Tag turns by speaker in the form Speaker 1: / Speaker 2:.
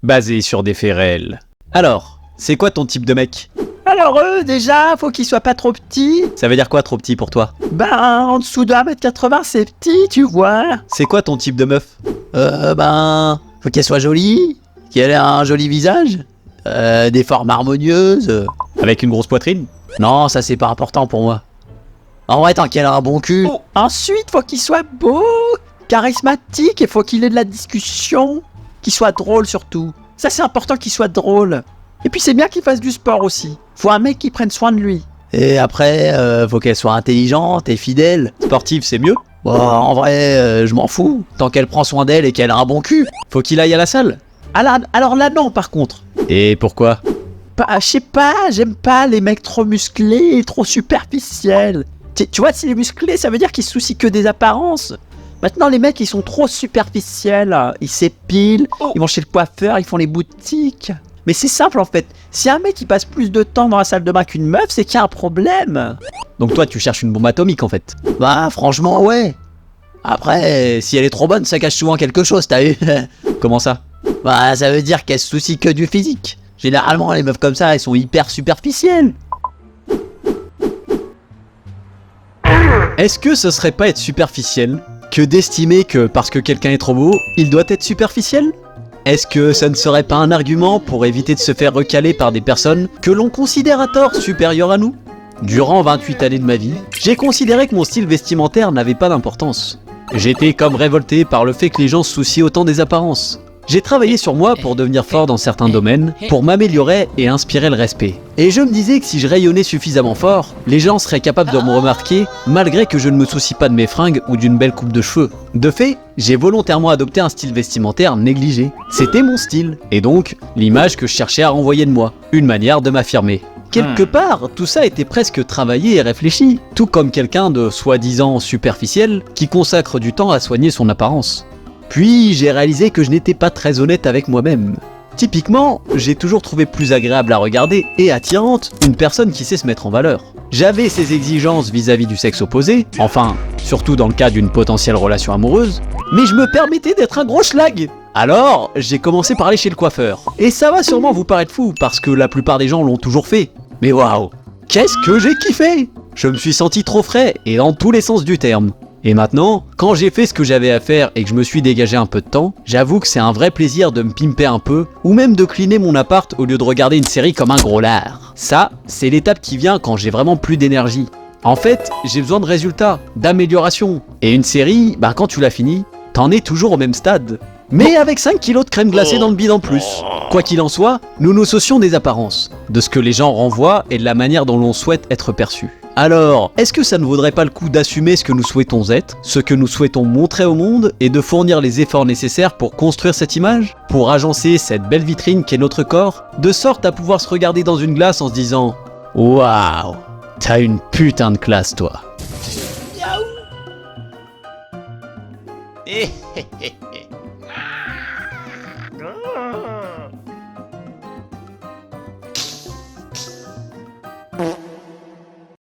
Speaker 1: basé sur des faits réels. Alors, c'est quoi ton type de mec?
Speaker 2: Alors déjà, faut qu'il soit pas trop petit.
Speaker 1: Ça veut dire quoi trop petit pour toi?
Speaker 2: En dessous de 1m80, c'est petit, tu vois.
Speaker 1: C'est quoi ton type de meuf?
Speaker 2: Faut qu'elle soit jolie, qu'elle ait un joli visage, des formes harmonieuses.
Speaker 1: Avec une grosse poitrine?
Speaker 2: Non, ça c'est pas important pour moi. En vrai, tant qu'elle a un bon cul. Ensuite, faut qu'il soit beau, charismatique, et faut qu'il ait de la discussion, qu'il soit drôle surtout. Ça c'est important qu'il soit drôle. Et puis c'est bien qu'il fasse du sport aussi. Faut un mec qui prenne soin de lui. Et après, faut qu'elle soit intelligente et fidèle.
Speaker 1: Sportive, c'est mieux?
Speaker 2: Bon, en vrai, je m'en fous. Tant qu'elle prend soin d'elle et qu'elle a un bon cul.
Speaker 1: Faut qu'il aille à la salle?
Speaker 2: Alors là, non, par contre.
Speaker 1: Et pourquoi?
Speaker 2: Je sais pas, j'aime pas les mecs trop musclés et trop superficiels. Tu vois, si les musclés, ça veut dire qu'ils se soucient que des apparences. Maintenant, les mecs, ils sont trop superficiels. Ils s'épilent, ils vont chez le coiffeur, ils font les boutiques. Mais c'est simple en fait, si un mec il passe plus de temps dans la salle de bain qu'une meuf, c'est qu'il y a un problème.
Speaker 1: Donc toi tu cherches une bombe atomique en fait?
Speaker 2: Bah franchement ouais. Après, si elle est trop bonne, ça cache souvent quelque chose, t'as vu?
Speaker 1: Comment ça?
Speaker 2: Bah ça veut dire qu'elle se soucie que du physique. Généralement les meufs comme ça, elles sont hyper superficielles.
Speaker 1: Est-ce que ce serait pas être superficiel que d'estimer que parce que quelqu'un est trop beau, il doit être superficiel? Est-ce que ça ne serait pas un argument pour éviter de se faire recaler par des personnes que l'on considère à tort supérieures à nous? Durant 28 années de ma vie, j'ai considéré que mon style vestimentaire n'avait pas d'importance. J'étais comme révolté par le fait que les gens se soucient autant des apparences. J'ai travaillé sur moi pour devenir fort dans certains domaines, pour m'améliorer et inspirer le respect. Et je me disais que si je rayonnais suffisamment fort, les gens seraient capables de me remarquer, malgré que je ne me soucie pas de mes fringues ou d'une belle coupe de cheveux. De fait, j'ai volontairement adopté un style vestimentaire négligé. C'était mon style, et donc l'image que je cherchais à renvoyer de moi, une manière de m'affirmer. Quelque part, tout ça était presque travaillé et réfléchi, tout comme quelqu'un de soi-disant superficiel qui consacre du temps à soigner son apparence. Puis j'ai réalisé que je n'étais pas très honnête avec moi-même. Typiquement, j'ai toujours trouvé plus agréable à regarder et attirante une personne qui sait se mettre en valeur. J'avais ces exigences vis-à-vis du sexe opposé, enfin, surtout dans le cas d'une potentielle relation amoureuse, mais je me permettais d'être un gros schlag. Alors, j'ai commencé par aller chez le coiffeur. Et ça va sûrement vous paraître fou, parce que la plupart des gens l'ont toujours fait. Mais waouh, qu'est-ce que j'ai kiffé! Je me suis senti trop frais, et dans tous les sens du terme. Et maintenant, quand j'ai fait ce que j'avais à faire et que je me suis dégagé un peu de temps, j'avoue que c'est un vrai plaisir de me pimper un peu, ou même de cleaner mon appart au lieu de regarder une série comme un gros lard. Ça, c'est l'étape qui vient quand j'ai vraiment plus d'énergie. En fait, j'ai besoin de résultats, d'amélioration. Et une série, quand tu l'as finie, t'en es toujours au même stade. Mais avec 5 kilos de crème glacée dans le bide en plus. Quoi qu'il en soit, nous nous soucions des apparences, de ce que les gens renvoient et de la manière dont l'on souhaite être perçu. Alors, est-ce que ça ne vaudrait pas le coup d'assumer ce que nous souhaitons être, ce que nous souhaitons montrer au monde, et de fournir les efforts nécessaires pour construire cette image? Pour agencer cette belle vitrine qu'est notre corps, de sorte à pouvoir se regarder dans une glace en se disant « Waouh, t'as une putain de classe toi !»
Speaker 2: Miaou.